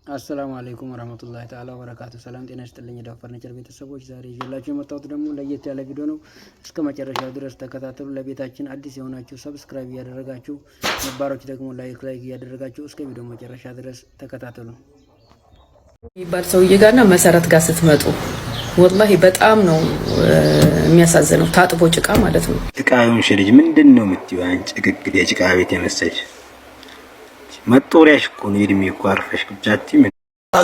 አሰላሙ አለይኩም ወራህመቱላሂ ተዓላ ወበረካቱ። ሰላም ጤና ይስጥልኝ የዳው ፈርኒቸር ቤተሰቦች፣ ዛሬ ይዤላችሁ የመጣሁት ደግሞ ለየት ያለ ቪዲዮ ነው። እስከ መጨረሻው ድረስ ተከታተሉ። ለቤታችን አዲስ የሆናችሁ ሰብስክራይብ እያደረጋችሁ፣ ነባሮች ደግሞ ላይክ እያደረጋችሁ እስከ ቪዲዮ መጨረሻ ድረስ ተከታተሉ። የሚባል ሰውዬ ጋርና መሰረት ጋር ስትመጡ ወላሂ በጣም ነው የሚያሳዝነው። ታጥቦ ጭቃ ማለት ነው። ጭቃውን ልጅ ምንድነው የምትይው አንቺ? ቅቅል የጭቃ ቤት የመሰለሽ መጦሪያሽ እኮ ነው። እድሜ እኮ አርፈሽ ቁጫቲ ምን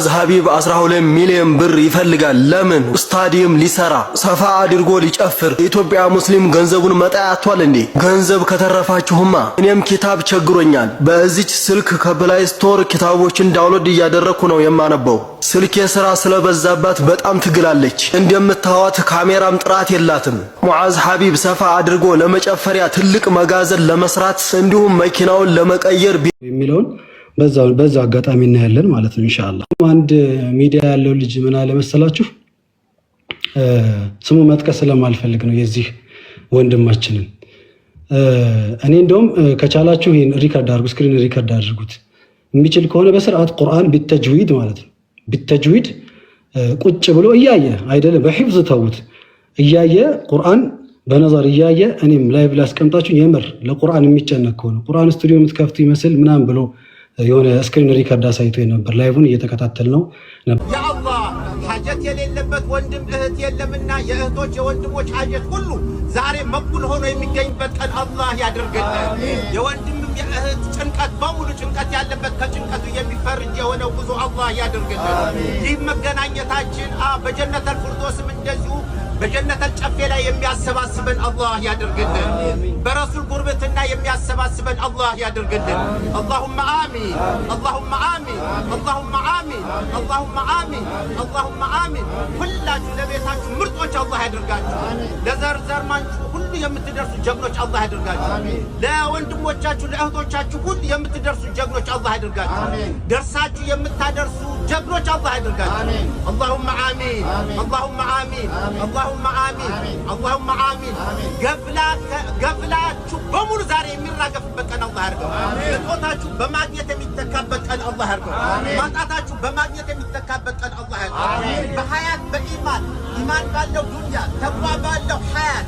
ሀቢብ 12 ሚሊዮን ብር ይፈልጋል። ለምን? ስታዲየም ሊሰራ ሰፋ አድርጎ ሊጨፍር። የኢትዮጵያ ሙስሊም ገንዘቡን መጣያ አጥቷል እንዴ? ገንዘብ ከተረፋችሁማ እኔም ኪታብ ቸግሮኛል። በዚች ስልክ ከፕላይ ስቶር ኪታቦችን ዳውንሎድ እያደረኩ ነው የማነበው። ስልኬ ስራ ስለበዛባት በጣም ትግላለች። እንደምታዋት ካሜራም ጥራት የላትም። ሙዓዝ ሀቢብ ሰፋ አድርጎ ለመጨፈሪያ ትልቅ መጋዘን ለመስራት እንዲሁም መኪናውን ለመቀየር የሚለውን በዛ አጋጣሚ እናያለን ማለት ነው ኢንሻአላህ። አንድ ሚዲያ ያለው ልጅ ምን አለ መሰላችሁ፣ ስሙ መጥቀስ ስለማልፈልግ ነው የዚህ ወንድማችንን። እኔ እንደውም ከቻላችሁ ይሄን ሪከርድ አድርጉ፣ ስክሪን ሪከርድ አድርጉት። የሚችል ከሆነ በስርዓት ቁርአን ቢተጅዊድ ማለት ነው፣ ቢተጅዊድ ቁጭ ብሎ እያየ አይደለም በሂፍዝ ተውት፣ እያየ ቁርአን በነظር እያየ እኔም ላይቭ ላስቀምጣችሁ። የምር ለቁርአን የሚጨነቅ ከሆነ ቁርአን ስቱዲዮ የምትከፍቱ ይመስል ምናምን ብሎ የሆነ ስክሪን ሪከርድ አሳይቶ ነበር። ላይቭን እየተከታተል ነው ነበር። ያ አላህ ሐጀት የሌለበት ወንድም እህት የለምና የእህቶች የወንድሞች ሐጀት ሁሉ ዛሬ መቅቡል ሆኖ የሚገኝበት ቀን አላህ ያደርግልን። የወንድምም የእህት ጭንቀት በሙሉ ጭንቀት ያለበት ከጭንቀቱ የሚፈርጅ የሆነው ጉዞ አላህ ያደርግልን። ይህ መገናኘታችን በጀነተል ፊርደውስም እንደዚሁ በጀነተል ጨፌ ላይ የሚያሰባስበን አላህ ያደርግልን። በረሱል ጉርብትና የሚያሰባስበን አላህ ያደርግልን። አላሁመ አሚን፣ አላሁመ አሚን፣ አላሁመ አሚን፣ አላሁመ አሚን፣ አላሁመ አሚን። ሁላችሁ ለቤታችሁ ምርጦች አላህ ያደርጋችሁ። ለዘር ማንቹ ሁሉ የምትደርሱ ጀግኖች አላህ ያደርጋችሁ። ለወንድሞቻችሁ ለእህቶቻችሁ ሁሉ የምትደርሱ ጀግኖች አላህ ያደርጋችሁ። ደርሳችሁ የምታደርሱ ጀግኖች አላህ ያደርጋችሁ። አላሁመ አሚን፣ አላሁመ አሚን፣ አላሁመ አሚን፣ አላሁመ አሚን። ገፍላችሁ በሙሉ ዛሬ የሚራገፍበት ቀን አላህ ያድርገው። እጦታችሁ በማግኘት የሚተካበት ቀን አላህ ያድርገው። ማጣታችሁ በማግኘት የሚተካበት ቀን አላህ ያድርገው። በሐያት በኢማን ባለው ዱንያ ተቅዋ ባለው ሐያት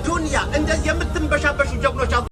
ዱንያ እንደዚህ የምትንበሻበሹ ጀግኖች